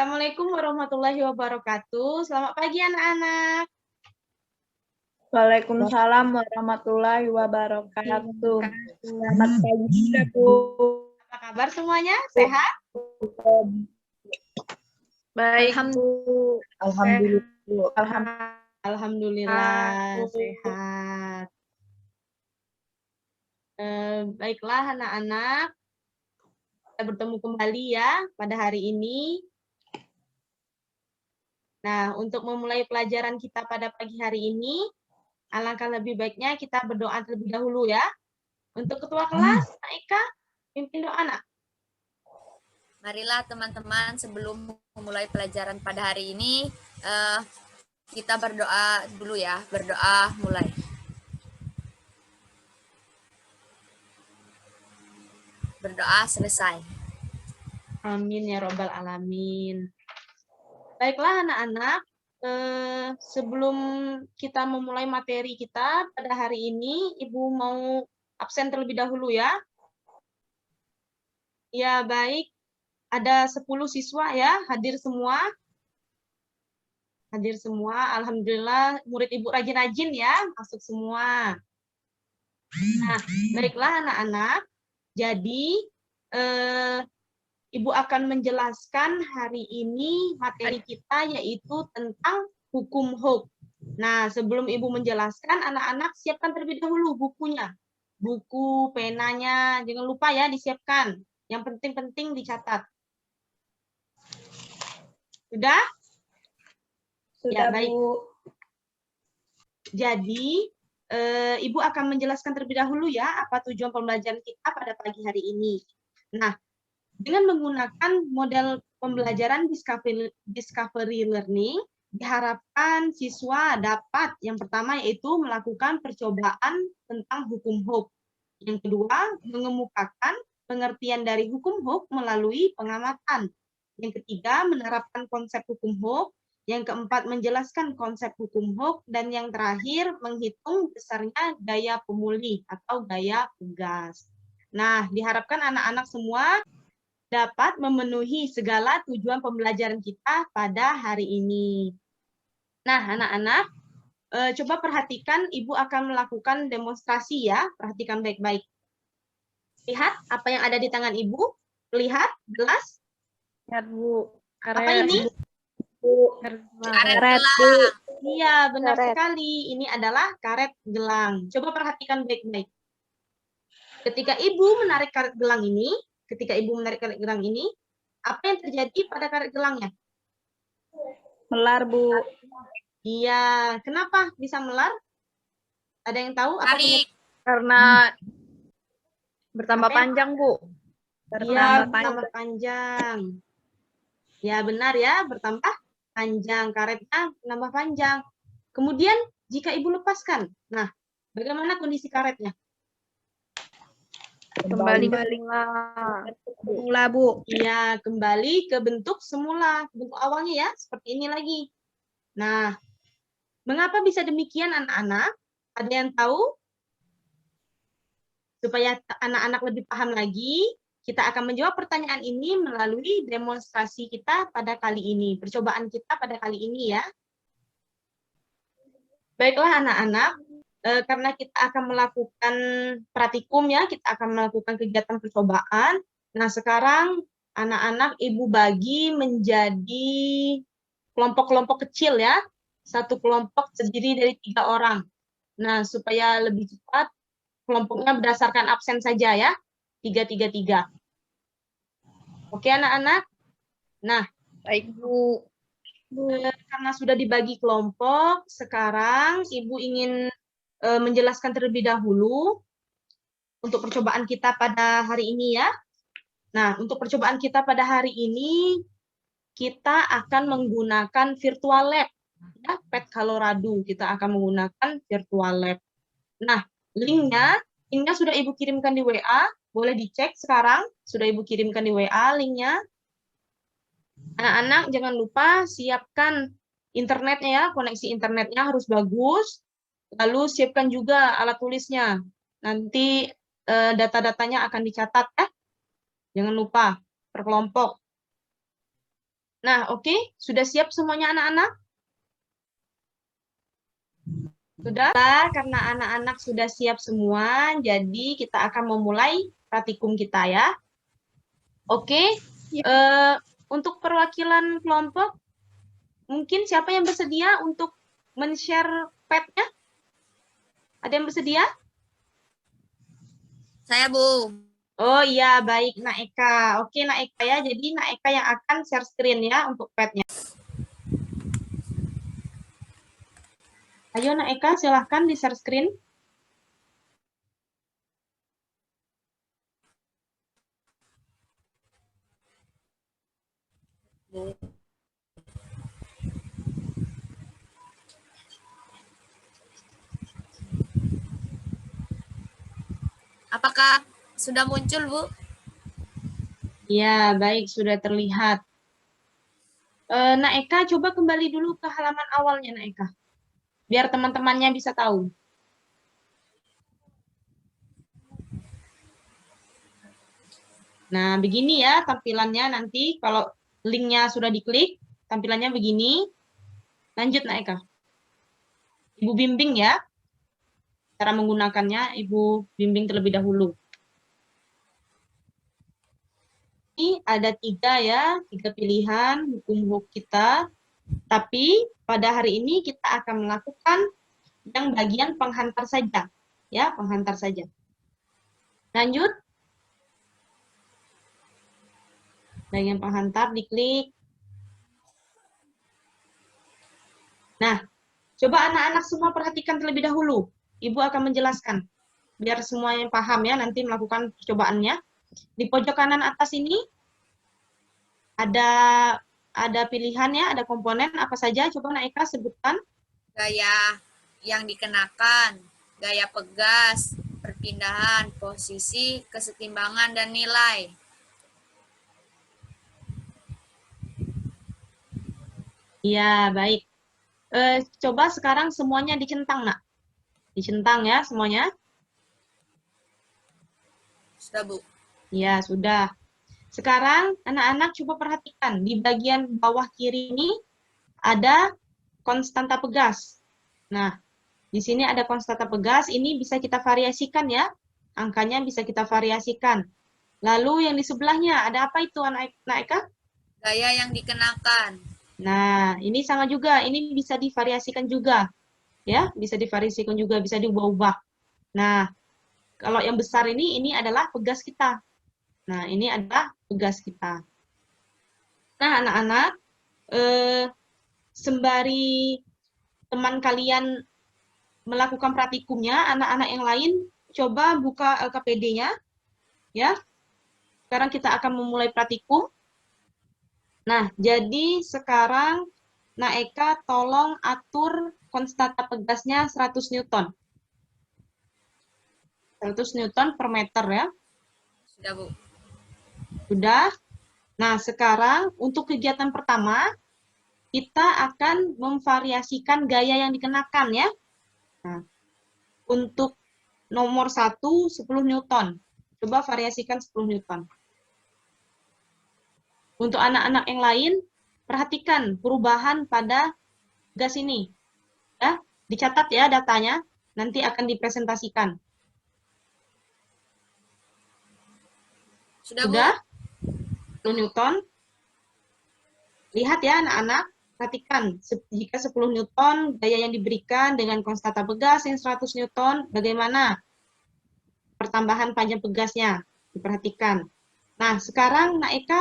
Assalamualaikum warahmatullahi wabarakatuh. Selamat pagi anak-anak. Waalaikumsalam warahmatullahi wabarakatuh. Selamat pagi juga, Bu. Apa kabar semuanya? Sehat? Baik, Bu. Alhamdulillah sehat. Baiklah anak-anak, kita bertemu kembali ya pada hari ini. Nah, untuk memulai pelajaran kita pada pagi hari ini, alangkah lebih baiknya kita berdoa terlebih dahulu ya. Untuk ketua kelas, Kak Eka, pimpin doa, Nak. Marilah teman-teman sebelum memulai pelajaran pada hari ini, kita berdoa dulu ya. Berdoa mulai. Berdoa selesai. Amin ya robbal alamin. Baiklah anak-anak, sebelum kita memulai materi kita pada hari ini, Ibu mau absen terlebih dahulu ya. Ya baik, ada 10 siswa ya, hadir semua. Hadir semua, Alhamdulillah murid Ibu rajin-rajin ya, masuk semua. Nah, baiklah anak-anak, jadi Ibu akan menjelaskan hari ini materi kita yaitu tentang hukum HOP. Nah, sebelum Ibu menjelaskan, anak-anak siapkan terlebih dahulu bukunya. Buku, penanya, jangan lupa ya disiapkan. Yang penting-penting dicatat. Sudah? Sudah, Ya, baik. Bu. Jadi, Ibu akan menjelaskan terlebih dahulu ya apa tujuan pembelajaran kita pada pagi hari ini. Nah, dengan menggunakan model pembelajaran discovery learning, diharapkan siswa dapat yang pertama yaitu melakukan percobaan tentang hukum HOP. Yang kedua, mengemukakan pengertian dari hukum HOP melalui pengamatan. Yang ketiga, menerapkan konsep hukum HOP. Yang keempat, menjelaskan konsep hukum HOP. Dan yang terakhir, menghitung besarnya gaya pemulih atau gaya pegas. Nah, diharapkan anak-anak semua dapat memenuhi segala tujuan pembelajaran kita pada hari ini. Nah, anak-anak, coba perhatikan, Ibu akan melakukan demonstrasi ya. Perhatikan baik-baik. Lihat apa yang ada di tangan Ibu. Lihat, jelas? Lihat, Bu. Karet. Apa ini? Karet. Iya, benar sekali. Ini adalah karet gelang. Coba perhatikan baik-baik. Ketika Ibu menarik karet gelang ini, apa yang terjadi pada karet gelangnya? Melar, Bu. Iya, kenapa bisa melar? Ada yang tahu? Apa Karena bertambah panjang, Bu. Iya, bertambah panjang. Ya, benar ya, bertambah panjang. Karetnya menambah panjang. Kemudian, jika Ibu lepaskan, nah, bagaimana kondisi karetnya? Kembali semula, Bu. Iya, kembali ke bentuk semula. Bentuk awalnya ya, seperti ini lagi. Nah, mengapa bisa demikian anak-anak? Ada yang tahu? Supaya anak-anak lebih paham lagi, kita akan menjawab pertanyaan ini melalui demonstrasi kita pada kali ini. Percobaan kita pada kali ini ya. Baiklah anak-anak, karena kita akan melakukan praktikum ya, kita akan melakukan kegiatan percobaan. Nah, sekarang anak-anak Ibu bagi menjadi kelompok-kelompok kecil ya. Satu kelompok terdiri dari 3 orang. Nah, supaya lebih cepat, kelompoknya berdasarkan absen saja ya. 3-3-3. Oke anak-anak? Nah, baik, Bu. Karena sudah dibagi kelompok, sekarang Ibu ingin menjelaskan terlebih dahulu untuk percobaan kita pada hari ini ya. Nah, untuk percobaan kita pada hari ini, kita akan menggunakan virtual lab. Ya, PET Colorado, kita akan menggunakan virtual lab. Nah, linknya sudah Ibu kirimkan di WA, boleh dicek sekarang, sudah Ibu kirimkan di WA linknya. Anak-anak jangan lupa siapkan internetnya ya, koneksi internetnya harus bagus, lalu siapkan juga alat tulisnya. Nanti data-datanya akan dicatat ya, jangan lupa per kelompok. Nah, oke. Sudah siap semuanya anak-anak? Sudah, karena anak-anak sudah siap semua, jadi kita akan memulai praktikum kita ya. Oke, untuk perwakilan kelompok, mungkin siapa yang bersedia untuk men-share pad-nya? Ada yang bersedia? Saya, Bu. Oh iya, baik Nak Eka. Oke Nak Eka ya, jadi Nak Eka yang akan share screen ya untuk pad-nya. Ayo Nak Eka, silahkan di share screen. Bu. Apakah sudah muncul, Bu? Ya, baik, sudah terlihat. Nak Eka, coba kembali dulu ke halaman awalnya, Nak Eka. Biar teman-temannya bisa tahu. Nah, begini ya tampilannya nanti. Kalau linknya sudah diklik, tampilannya begini. Lanjut, Nak Eka. Ibu bimbing ya. Cara menggunakannya, Ibu bimbing terlebih dahulu. Ini ada 3 ya, 3 pilihan hukum kita. Tapi pada hari ini kita akan melakukan yang bagian penghantar saja. Ya, penghantar saja. Lanjut. Bagian penghantar diklik. Nah, coba anak-anak semua perhatikan terlebih dahulu. Ibu akan menjelaskan. Biar semua yang paham ya, nanti melakukan percobaannya. Di pojok kanan atas ini ada pilihannya, ada komponen apa saja. Coba Nak Eka sebutkan. Gaya yang dikenakan, gaya pegas, perpindahan, posisi, kesetimbangan, dan nilai. Iya, baik. Coba sekarang semuanya dicentang, Nak. Dicentang ya semuanya. Sudah, Bu. Ya, sudah. Sekarang anak-anak coba perhatikan. Di bagian bawah kiri ini ada konstanta pegas. Nah, di sini ada konstanta pegas. Ini bisa kita variasikan ya. Angkanya bisa kita variasikan. Lalu yang di sebelahnya ada apa itu, Anak Eka? Gaya yang dikenakan. Nah, ini sama juga. Ini bisa divariasikan juga. Ya, bisa divariasikan juga, bisa diubah-ubah. Nah, kalau yang besar ini adalah pegas kita. Nah, ini adalah pegas kita. Nah, anak-anak, sembari teman kalian melakukan praktikumnya, anak-anak yang lain coba buka LKPD-nya, ya. Sekarang kita akan memulai praktikum. Nah, jadi sekarang Nak Eka tolong atur konstanta pegasnya 100 Newton. 100 Newton per meter ya. Sudah, Bu. Sudah. Nah, sekarang untuk kegiatan pertama, kita akan memvariasikan gaya yang dikenakan ya. Nah, untuk nomor 1, 10 Newton. Coba variasikan 10 Newton. Untuk anak-anak yang lain, perhatikan perubahan pada gas ini. Ya, dicatat ya datanya, nanti akan dipresentasikan. Sudah, Bu. Sudah? 10 Newton. Lihat ya anak-anak, perhatikan jika 10 Newton gaya yang diberikan dengan konstanta pegas yang 100 Newton, bagaimana pertambahan panjang pegasnya? Diperhatikan. Nah, sekarang Nak Eka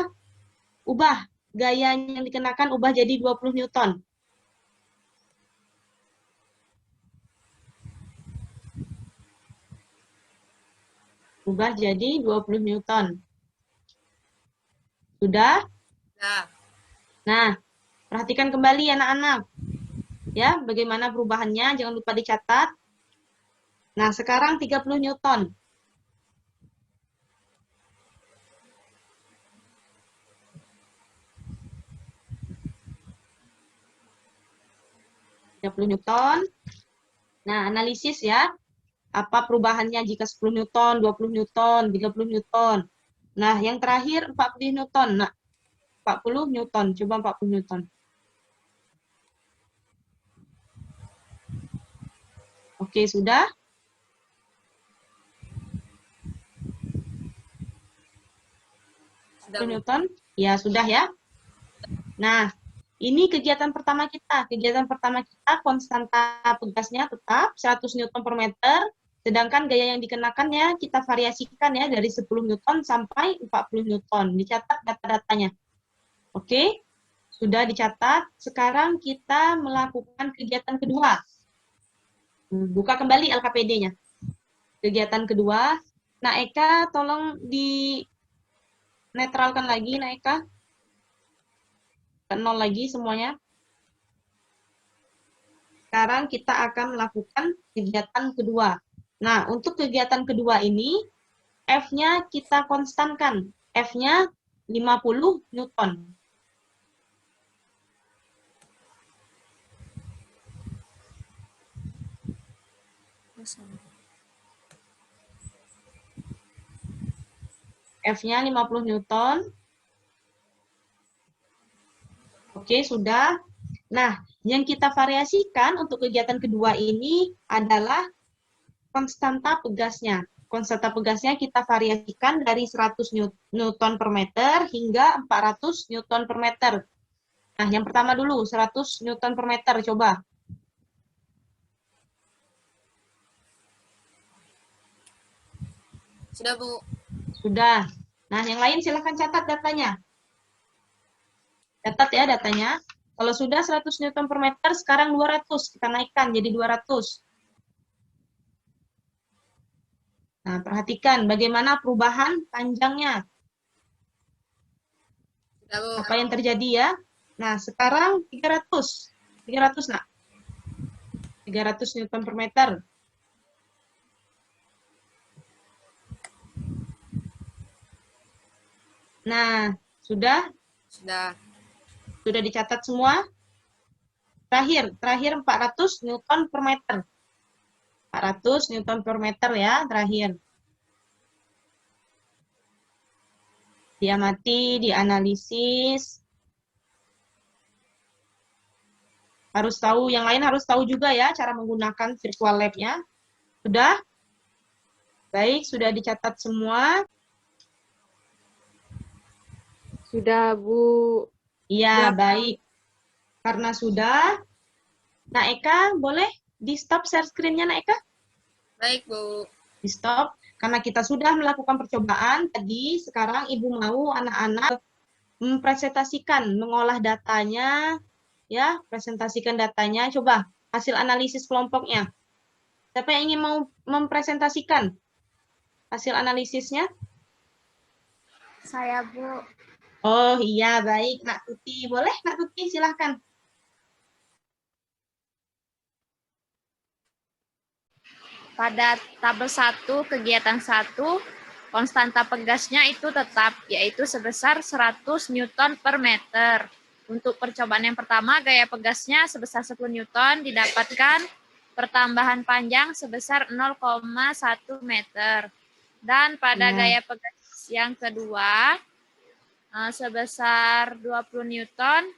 ubah gaya yang dikenakan, ubah jadi 20 Newton. Ubah jadi 20 Newton. Sudah? Sudah. Nah, perhatikan kembali anak-anak. Ya, bagaimana perubahannya, jangan lupa dicatat. Nah, sekarang 30 Newton. 30 Newton. Nah, analisis ya. Apa perubahannya jika 10 Newton, 20 Newton, 30 Newton. Nah, yang terakhir 40 Newton. Nah, 40 Newton. Coba 40 Newton. Oke, sudah? Sudah, 40 Bu. Newton? Ya, sudah ya. Nah, ini kegiatan pertama kita. Kegiatan pertama kita konstanta pegasnya tetap 100 Newton per meter, sedangkan gaya yang dikenakannya kita variasikan ya dari 10 Newton sampai 40 Newton. Dicatat data-datanya. Oke, sudah dicatat. Sekarang kita melakukan kegiatan kedua. Buka kembali LKPD-nya. Kegiatan kedua. Nah, Eka, tolong di netralkan lagi, nah Eka. Ke 0 lagi semuanya. Sekarang kita akan melakukan kegiatan kedua. Nah, untuk kegiatan kedua ini, F-nya kita konstankan. F-nya 50 Newton. F-nya 50 Newton. Oke, sudah. Nah, yang kita variasikan untuk kegiatan kedua ini adalah konstanta pegasnya. Konstanta pegasnya kita variasikan dari 100 Newton per meter hingga 400 Newton per meter. Nah, yang pertama dulu, 100 Newton per meter, coba. Sudah, Bu. Sudah. Nah, yang lain silakan catat datanya. Catat ya datanya. Kalau sudah 100 Newton per meter, sekarang 200. Kita naikkan jadi 200. Nah, perhatikan bagaimana perubahan panjangnya. Sudah, Bu. Apa yang terjadi ya? Nah, sekarang 300. 300, nak. 300 Newton per meter. Nah, sudah? Sudah. Sudah dicatat semua? Terakhir 400 Newton per meter. 400 Newton per meter ya, terakhir. Diamati, dianalisis. Harus tahu, yang lain harus tahu juga ya cara menggunakan virtual lab-nya. Sudah? Baik, sudah dicatat semua. Sudah, Bu. Iya, Sudah. baik. Karena sudah, nah Eka, boleh di-stop share screen-nya, Nak Eka? Baik, Bu. Di-stop. Karena kita sudah melakukan percobaan tadi, sekarang Ibu mau anak-anak mempresentasikan, mengolah datanya, ya, presentasikan datanya. Coba, hasil analisis kelompoknya. Siapa yang ingin mau mempresentasikan hasil analisisnya? Saya, Bu. Oh iya, baik. Nak Tuti, boleh Nak Tuti, silahkan. Pada tabel 1, kegiatan 1, konstanta pegasnya itu tetap, yaitu sebesar 100 Newton per meter. Untuk percobaan yang pertama, gaya pegasnya sebesar 10 Newton didapatkan pertambahan panjang sebesar 0,1 meter. Dan pada gaya pegas yang kedua, sebesar 20 Newton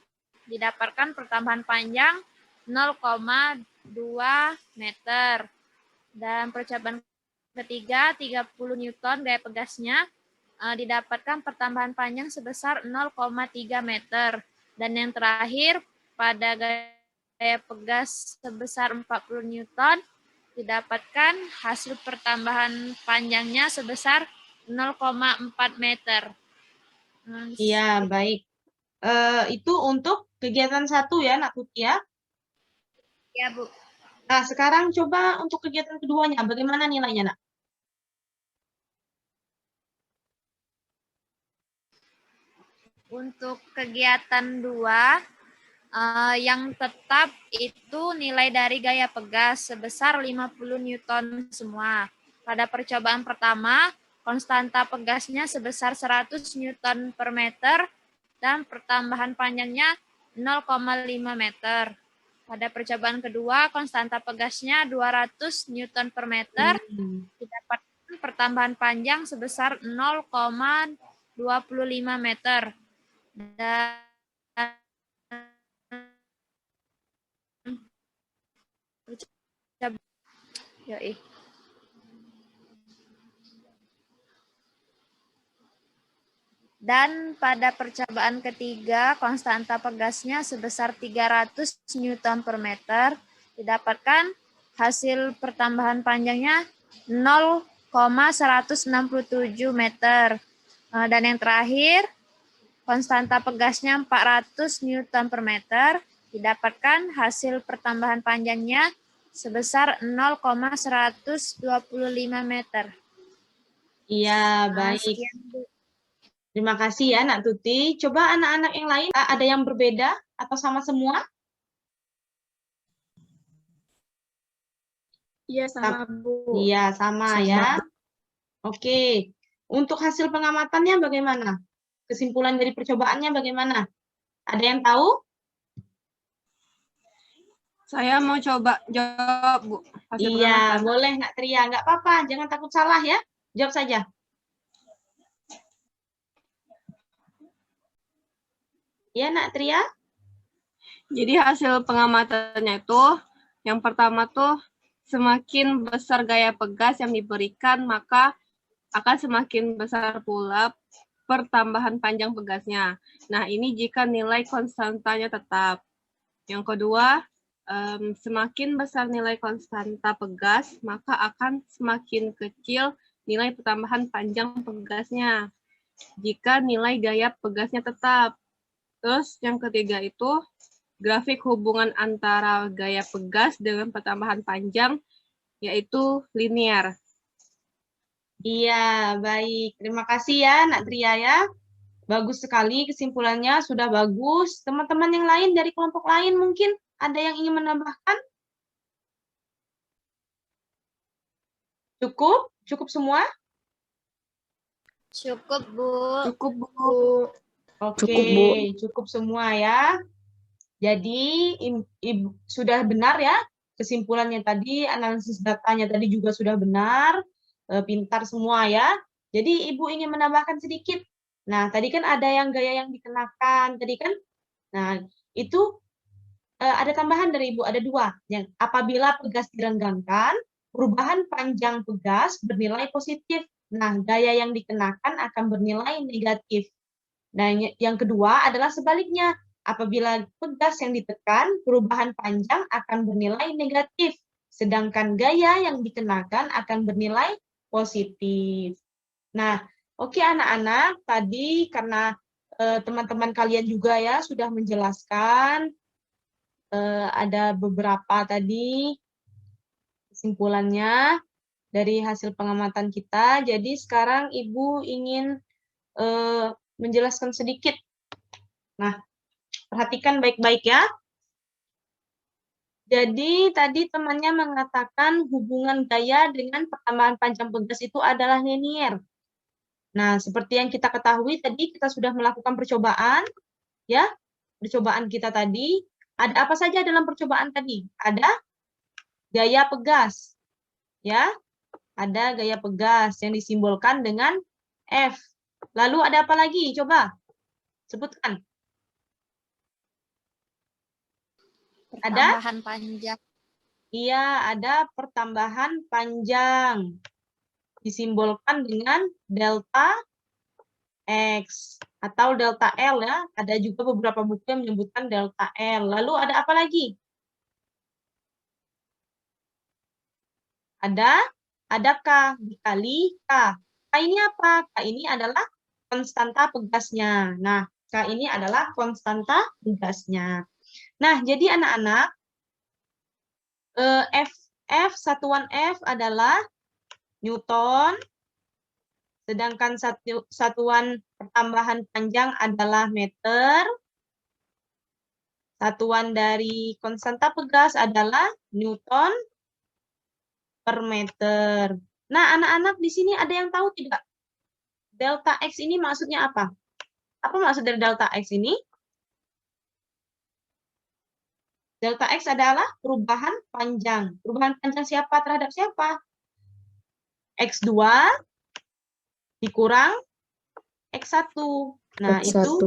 didapatkan pertambahan panjang 0,2 meter. Dan percobaan ketiga, 30 Newton gaya pegasnya didapatkan pertambahan panjang sebesar 0,3 meter. Dan yang terakhir, pada gaya pegas sebesar 40 Newton didapatkan hasil pertambahan panjangnya sebesar 0,4 meter. Iya, baik. Itu untuk kegiatan 1 ya, Nak Tuti ya. Ya, Bu. Nah, sekarang coba untuk kegiatan keduanya, bagaimana nilainya, Nak? Untuk kegiatan 2, yang tetap itu nilai dari gaya pegas sebesar 50 Newton semua. Pada percobaan pertama, konstanta pegasnya sebesar 100 Newton per meter dan pertambahan panjangnya 0,5 meter. Pada percobaan kedua, konstanta pegasnya 200 Newton per meter, didapatkan pertambahan panjang sebesar 0,25 meter. Dan Yoi. Dan pada percobaan ketiga, konstanta pegasnya sebesar 300 Newton per meter, didapatkan hasil pertambahan panjangnya 0,167 meter. Dan yang terakhir, konstanta pegasnya 400 Newton per meter, didapatkan hasil pertambahan panjangnya sebesar 0,125 meter. Iya, baik. Sekian, Bu. Terima kasih ya, Nak Tuti. Coba anak-anak yang lain, ada yang berbeda atau sama semua? Iya, sama, Bu. Iya, sama ya. Oke. Untuk hasil pengamatannya bagaimana? Kesimpulan dari percobaannya bagaimana? Ada yang tahu? Saya mau coba jawab, Bu. Hasil Iya, pengamatan. boleh Nak Tria. Nggak apa-apa, jangan takut salah ya. Jawab saja. Ya, Nak Tria? Jadi hasil pengamatannya itu, yang pertama tuh, semakin besar gaya pegas yang diberikan, maka akan semakin besar pula pertambahan panjang pegasnya. Nah, ini jika nilai konstantanya tetap. Yang kedua, semakin besar nilai konstanta pegas, maka akan semakin kecil nilai pertambahan panjang pegasnya. Jika nilai gaya pegasnya tetap. Terus yang ketiga itu, grafik hubungan antara gaya pegas dengan pertambahan panjang, yaitu linear. Iya, baik. Terima kasih ya, Nak Tria ya. Bagus sekali kesimpulannya, sudah bagus. Teman-teman yang lain dari kelompok lain mungkin ada yang ingin menambahkan? Cukup? Cukup semua? Cukup, Bu. Cukup, Bu. Oke, Cukup, Bu. cukup semua ya. Jadi sudah benar ya kesimpulannya tadi, analisis datanya tadi juga sudah benar, pintar semua ya. Jadi Ibu ingin menambahkan sedikit. Nah, tadi kan ada yang gaya yang dikenakan, tadi kan. Nah, itu ada tambahan dari Ibu, ada 2. Yang apabila pegas direnggangkan, perubahan panjang pegas bernilai positif. Nah, gaya yang dikenakan akan bernilai negatif. Nah, yang kedua adalah sebaliknya. Apabila pegas yang ditekan, perubahan panjang akan bernilai negatif. Sedangkan gaya yang dikenakan akan bernilai positif. Nah, oke anak-anak, tadi karena teman-teman kalian juga ya sudah menjelaskan, ada beberapa tadi kesimpulannya dari hasil pengamatan kita. Jadi sekarang Ibu ingin menjelaskan sedikit. Nah, perhatikan baik-baik ya. Jadi tadi temannya mengatakan hubungan gaya dengan pertambahan panjang pegas itu adalah linear. Nah, seperti yang kita ketahui tadi kita sudah melakukan percobaan, ya. Percobaan kita tadi, ada apa saja dalam percobaan tadi? Ada gaya pegas, ya. Ada gaya pegas yang disimbolkan dengan F. Lalu ada apa lagi? Coba sebutkan. Ada? Pertambahan panjang. Iya, ada pertambahan panjang. Disimbolkan dengan delta X atau delta L ya. Ada juga beberapa buku yang menyebutkan delta L. Lalu ada apa lagi? Ada K dikali K. K ini apa? K ini adalah konstanta pegasnya. Nah, K ini adalah konstanta pegasnya. Nah, jadi anak-anak, satuan F adalah Newton, sedangkan satuan pertambahan panjang adalah meter, satuan dari konstanta pegas adalah Newton per meter. Nah, anak-anak di sini ada yang tahu tidak? Delta X ini maksudnya apa? Apa maksud dari delta X ini? Delta X adalah perubahan panjang. Perubahan panjang siapa terhadap siapa? X2 dikurang X1. Nah, X1.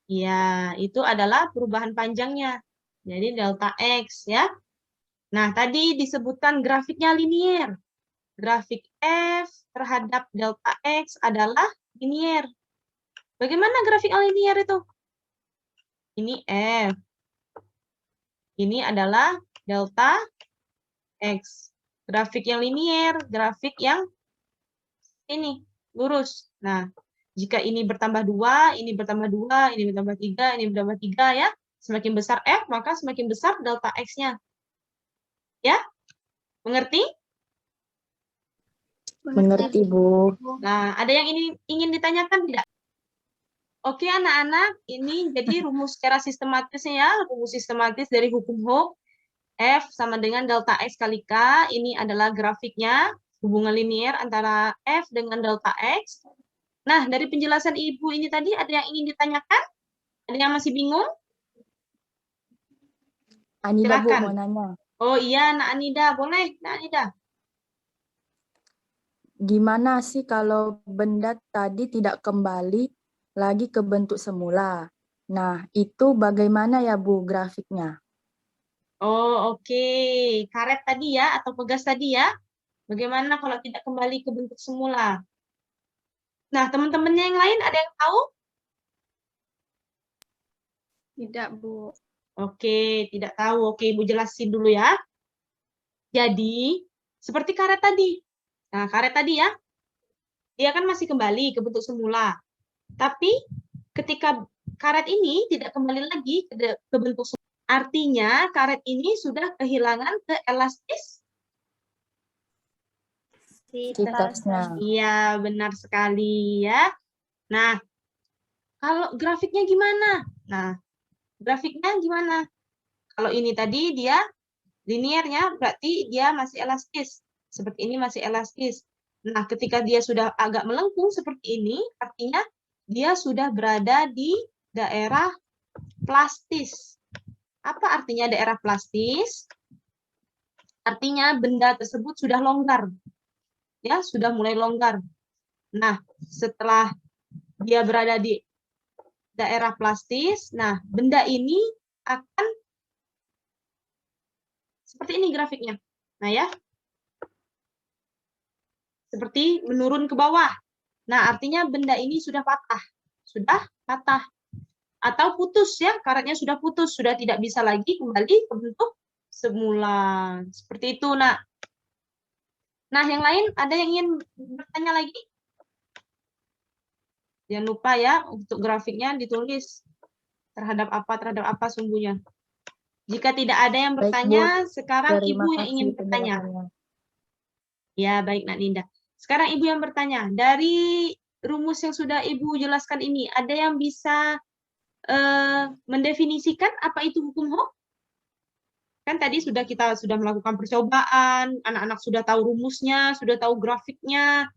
Ya, itu adalah perubahan panjangnya. Jadi delta X ya. Nah, tadi disebutkan grafiknya linier. Grafik F terhadap delta X adalah linier. Bagaimana grafik linier itu? Ini F. Ini adalah delta X. Grafik yang linier, grafik yang ini, lurus. Nah, jika ini bertambah 2, ini bertambah 2, ini bertambah 3, ini bertambah 3 ya. Semakin besar F, maka semakin besar delta X-nya. Ya? Mengerti? Mengerti, Bu. Nah, ada yang ingin ditanyakan tidak? Oke, anak-anak, ini jadi rumus secara sistematisnya ya, rumus sistematis dari hukum Hooke. F sama dengan delta X kali K, ini adalah grafiknya, hubungan linier antara F dengan delta X. Nah, dari penjelasan Ibu ini tadi, ada yang ingin ditanyakan? Ada yang masih bingung? Anida, Bu, Silakan. mau nanya. Oh iya, Nak Anida, boleh, Nak Anida. Gimana sih kalau benda tadi tidak kembali lagi ke bentuk semula? Nah, itu bagaimana ya, Bu, grafiknya? Oh, oke. Karet tadi ya, atau pegas tadi ya. Bagaimana kalau tidak kembali ke bentuk semula? Nah, teman-temannya yang lain ada yang tahu? Tidak, Bu. Oke, tidak tahu. Oke, Ibu jelasin dulu ya. Jadi, seperti karet tadi. Nah, karet tadi ya, dia kan masih kembali ke bentuk semula. Tapi, ketika karet ini tidak kembali lagi ke bentuk semula, artinya karet ini sudah kehilangan Elastisitasnya. Iya, benar sekali ya. Nah, kalau grafiknya gimana? Nah, grafiknya gimana? Kalau ini tadi dia liniernya, berarti dia masih elastis. Seperti ini masih elastis. Nah, ketika dia sudah agak melengkung seperti ini, artinya dia sudah berada di daerah plastis. Apa artinya daerah plastis? Artinya benda tersebut sudah longgar. Ya, sudah mulai longgar. Nah, setelah dia berada di daerah plastis, nah benda ini akan seperti ini grafiknya. Nah ya, seperti menurun ke bawah. Nah, artinya benda ini sudah patah. Sudah patah. Atau putus ya, karetnya sudah putus, sudah tidak bisa lagi kembali ke bentuk semula. Seperti itu, Nak. Nah, yang lain ada yang ingin bertanya lagi? Jangan lupa ya, untuk grafiknya ditulis terhadap apa sumbunya. Jika tidak ada yang Baik, bertanya, Bu. sekarang Terima Ibu yang kasih ingin bertanya. penjelasannya. Ya, baik, Nak Ninda. Sekarang Ibu yang bertanya. Dari rumus yang sudah Ibu jelaskan ini, ada yang bisa mendefinisikan apa itu hukum Hooke? Kan tadi kita sudah melakukan percobaan, anak-anak sudah tahu rumusnya, sudah tahu grafiknya.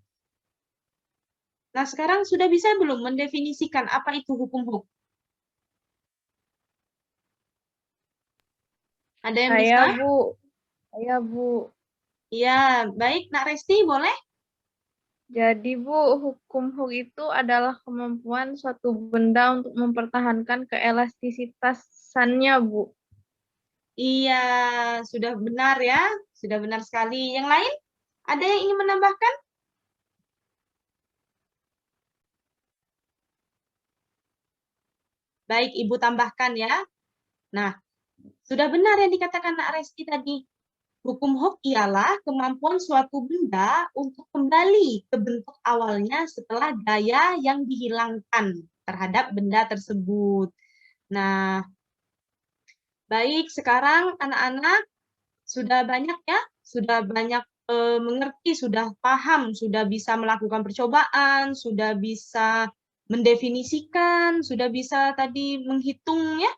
Nah, sekarang sudah bisa belum mendefinisikan apa itu hukum Hooke? Ada yang bisa? Bu. Saya, Bu. Iya, baik. Nak Resti, boleh? Jadi, Bu, hukum Hooke itu adalah kemampuan suatu benda untuk mempertahankan keelastisitasannya, Bu. Iya, sudah benar ya. Sudah benar sekali. Yang lain? Ada yang ingin menambahkan? Baik, Ibu tambahkan ya. Nah, sudah benar yang dikatakan Nak Resti tadi. Hukum Hooke ialah kemampuan suatu benda untuk kembali ke bentuk awalnya setelah gaya yang dihilangkan terhadap benda tersebut. Nah, baik, sekarang anak-anak sudah banyak ya, sudah banyak mengerti, sudah paham, sudah bisa melakukan percobaan, sudah bisa mendefinisikan, sudah bisa tadi menghitung ya,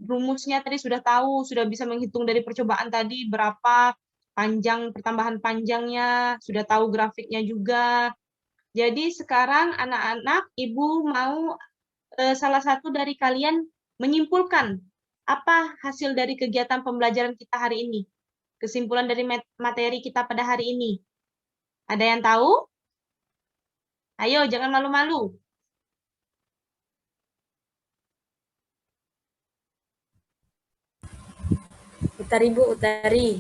rumusnya tadi sudah tahu, sudah bisa menghitung dari percobaan tadi berapa panjang pertambahan panjangnya, sudah tahu grafiknya juga. Jadi sekarang anak-anak, Ibu mau salah satu dari kalian menyimpulkan apa hasil dari kegiatan pembelajaran kita hari ini. Kesimpulan dari materi kita pada hari ini. Ada yang tahu? Ayo, jangan malu-malu. Utari, Bu, Utari.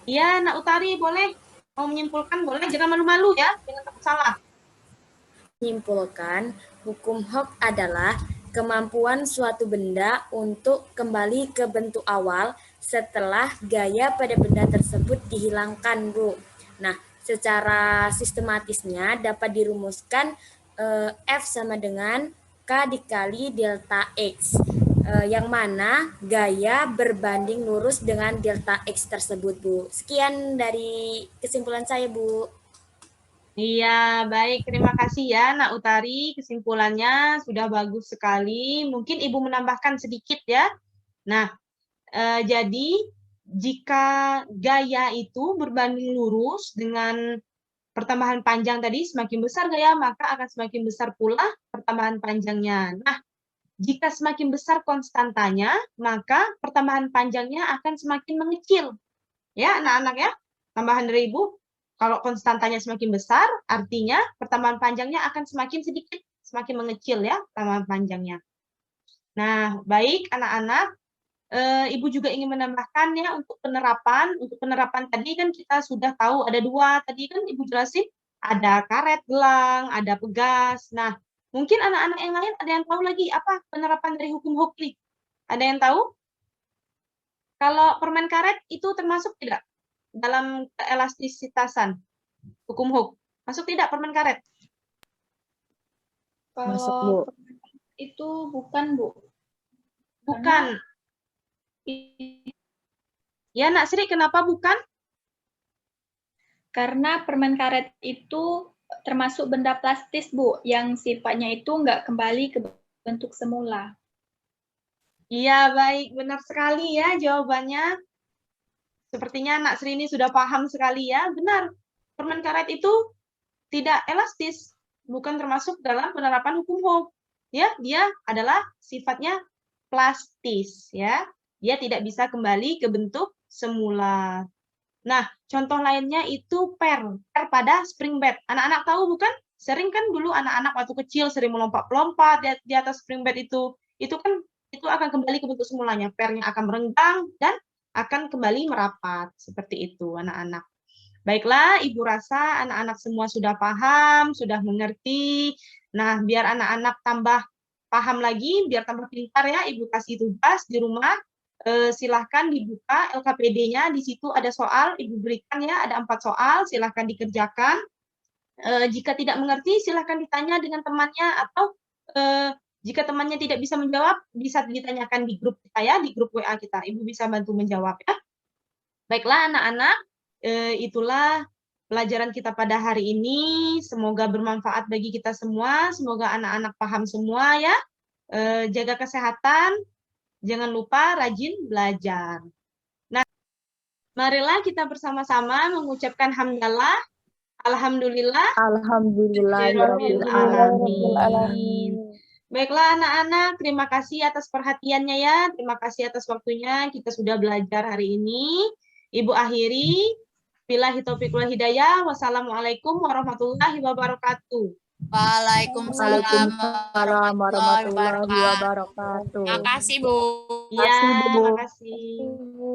Iya, Nak Utari, boleh. Mau menyimpulkan boleh, jangan malu-malu ya, jangan takut salah. Menyimpulkan, hukum Hooke adalah kemampuan suatu benda untuk kembali ke bentuk awal setelah gaya pada benda tersebut dihilangkan, Bu. Nah, secara sistematisnya dapat dirumuskan F sama dengan K dikali delta X, yang mana gaya berbanding lurus dengan delta X tersebut, Bu. Sekian dari kesimpulan saya, Bu. Iya, baik. Terima kasih ya, Nak Utari. Kesimpulannya sudah bagus sekali. Mungkin Ibu menambahkan sedikit ya. Nah, jadi jika gaya itu berbanding lurus dengan pertambahan panjang tadi, semakin besar gaya, maka akan semakin besar pula pertambahan panjangnya. Nah, jika semakin besar konstantanya, maka pertambahan panjangnya akan semakin mengecil. Ya, anak-anak ya. Tambahan dari Ibu, kalau konstantanya semakin besar, artinya pertambahan panjangnya akan semakin sedikit, semakin mengecil ya, pertambahan panjangnya. Nah, baik anak-anak, Ibu juga ingin menambahkan ya untuk penerapan tadi kan kita sudah tahu ada 2 tadi kan Ibu jelasin, ada karet gelang, ada pegas. Nah, mungkin anak-anak yang lain ada yang tahu lagi apa penerapan dari hukum Hooke? Ada yang tahu? Kalau permen karet itu termasuk tidak dalam keelastisitasan hukum Hooke? Masuk tidak permen karet? Masuk, Bu. Kalau itu bukan, Bu. Bukan. Ya, Nak Sri, kenapa bukan? Karena permen karet itu termasuk benda plastis, Bu, yang sifatnya itu nggak kembali ke bentuk semula. Iya, baik. Benar sekali ya jawabannya. Sepertinya Nak Sri ini sudah paham sekali ya. Benar, permen karet itu tidak elastis, bukan termasuk dalam penerapan hukum Hooke. Ya, dia adalah sifatnya plastis ya. Dia tidak bisa kembali ke bentuk semula. Nah, contoh lainnya itu per pada spring bed. Anak-anak tahu bukan? Sering kan dulu anak-anak waktu kecil sering melompat-lompat di atas spring bed itu. Itu kan itu akan kembali ke bentuk semulanya. Pernya akan merenggang dan akan kembali merapat. Seperti itu anak-anak. Baiklah, Ibu rasa anak-anak semua sudah paham, sudah mengerti. Nah, biar anak-anak tambah paham lagi, biar tambah pintar ya, Ibu kasih tugas di rumah. Silahkan dibuka LKPD-nya, di situ ada soal, Ibu berikan ya, ada 4 soal, silahkan dikerjakan. Jika tidak mengerti, silahkan ditanya dengan temannya, atau jika temannya tidak bisa menjawab, bisa ditanyakan di grup kita ya, di grup WA kita. Ibu bisa bantu menjawab ya. Baiklah anak-anak, itulah pelajaran kita pada hari ini. Semoga bermanfaat bagi kita semua, semoga anak-anak paham semua ya. Jaga kesehatan, jangan lupa rajin belajar. Nah, marilah kita bersama-sama mengucapkan hamdalah. Alhamdulillah. Alhamdulillahirabbil Alamin. Baiklah anak-anak, terima kasih atas perhatiannya ya. Terima kasih atas waktunya. Kita sudah belajar hari ini. Ibu akhiri. Billahi taufiq wal hidayah. Wassalamualaikum warahmatullahi wabarakatuh. Waalaikumsalam warahmatullahi wabarakatuh. wabarakatuh. Makasih, Bu. Ya, Bu. makasih. Bu.